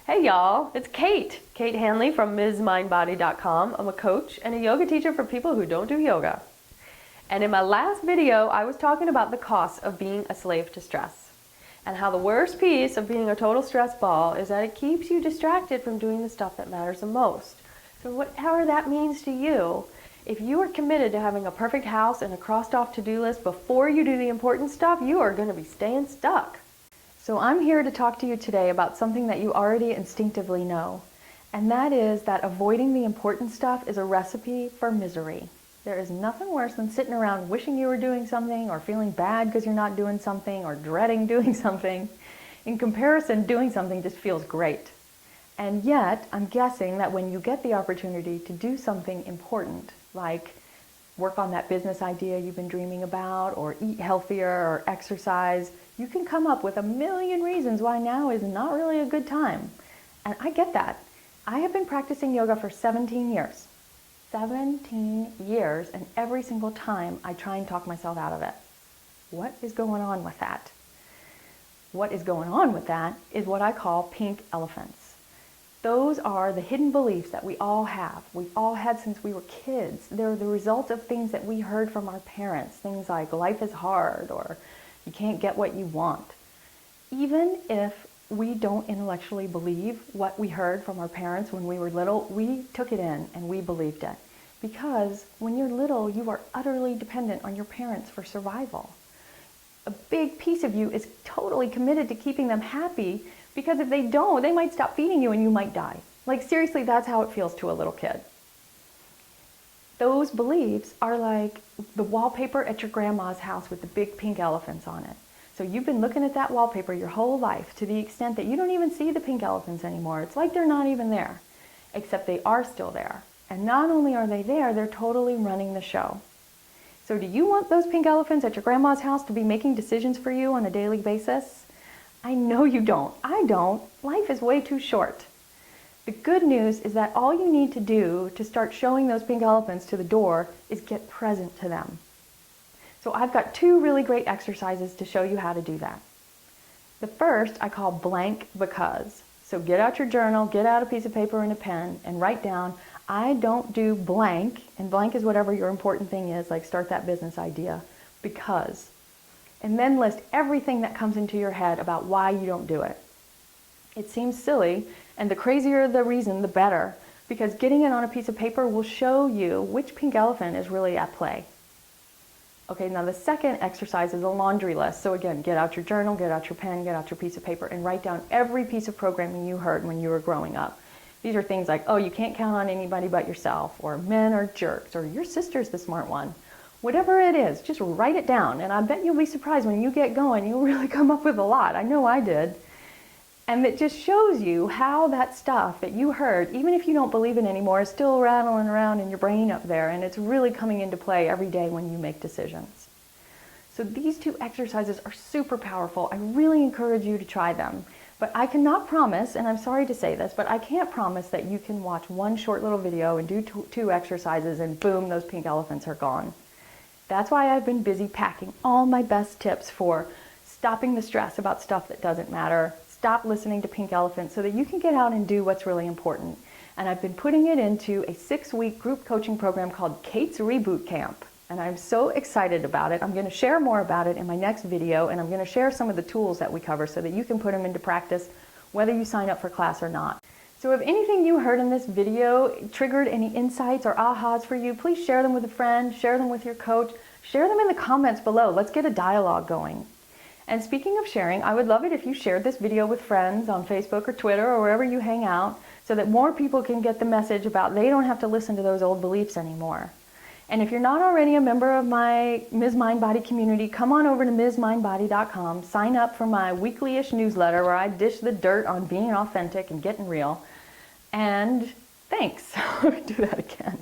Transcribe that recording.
Hey y'all, it's Kate Hanley from MsMindBody.com. I'm a coach and a yoga teacher for people who don't do yoga. And in my last video, I was talking about the cost of being a slave to stress and how the worst piece of being a total stress ball is that it keeps you distracted from doing the stuff that matters the most. So whatever that means to you, if you are committed to having a perfect house and a crossed off to-do list before you do the important stuff, you are going to be staying stuck. So I'm here to talk to you today about something that you already instinctively know, and that is that avoiding the important stuff is a recipe for misery. There is nothing worse than sitting around wishing you were doing something or feeling bad because you're not doing something or dreading doing something. In comparison, doing something just feels great. And yet, I'm guessing that when you get the opportunity to do something important, like work on that business idea you've been dreaming about, or eat healthier, or exercise, you can come up with a million reasons why now is not really a good time. And I get that. I have been practicing yoga for 17 years. 17 years, and every single time I try and talk myself out of it. What is going on with that? What is going on with that is what I call pink elephants. Those are the hidden beliefs that we all have. We've all had since we were kids. They're the result of things that we heard from our parents. Things like life is hard or you can't get what you want. Even if we don't intellectually believe what we heard from our parents when we were little, we took it in and we believed it. Because when you're little, you are utterly dependent on your parents for survival. A big piece of you is totally committed to keeping them happy, because if they don't, they might stop feeding you and you might die. Like seriously, that's how it feels to a little kid. Those beliefs are like the wallpaper at your grandma's house with the big pink elephants on it. So you've been looking at that wallpaper your whole life to the extent that you don't even see the pink elephants anymore. It's like they're not even there, except they are still there. And not only are they there, they're totally running the show. So do you want those pink elephants at your grandma's house to be making decisions for you on a daily basis? I know you don't. I don't. Life is way too short. The good news is that all you need to do to start showing those pink elephants to the door is get present to them. So I've got two really great exercises to show you how to do that. The first I call blank because. So get out your journal, get out a piece of paper and a pen, and write down, I don't do blank, and blank is whatever your important thing is, like start that business idea, because. And then list everything that comes into your head about why you don't do it. It seems silly, and the crazier the reason, the better, because getting it on a piece of paper will show you which pink elephant is really at play. Okay, now the second exercise is a laundry list. So again, get out your journal, get out your pen, get out your piece of paper, and write down every piece of programming you heard when you were growing up. These are things like, oh, you can't count on anybody but yourself, or men are jerks, or your sister's the smart one. Whatever it is, just write it down, and I bet you'll be surprised when you get going, you'll really come up with a lot. I know I did. And it just shows you how that stuff that you heard, even if you don't believe it anymore, is still rattling around in your brain up there, and it's really coming into play every day when you make decisions. So these two exercises are super powerful. I really encourage you to try them. But I cannot promise, and I'm sorry to say this, but I can't promise that you can watch one short little video and do two exercises and boom, those pink elephants are gone. That's why I've been busy packing all my best tips for stopping the stress about stuff that doesn't matter, stop listening to pink elephants so that you can get out and do what's really important. And I've been putting it into a 6-week group coaching program called Kate's Reboot Camp. And I'm so excited about it. I'm going to share more about it in my next video, and I'm going to share some of the tools that we cover so that you can put them into practice whether you sign up for class or not. So if anything you heard in this video triggered any insights or ahas for you, please share them with a friend, share them with your coach, share them in the comments below. Let's get a dialogue going. And speaking of sharing, I would love it if you shared this video with friends on Facebook or Twitter or wherever you hang out so that more people can get the message about they don't have to listen to those old beliefs anymore. And if you're not already a member of my Ms. Mind Body community, come on over to MsMindBody.com, sign up for my weekly-ish newsletter where I dish the dirt on being authentic and getting real. And thanks. Do that again.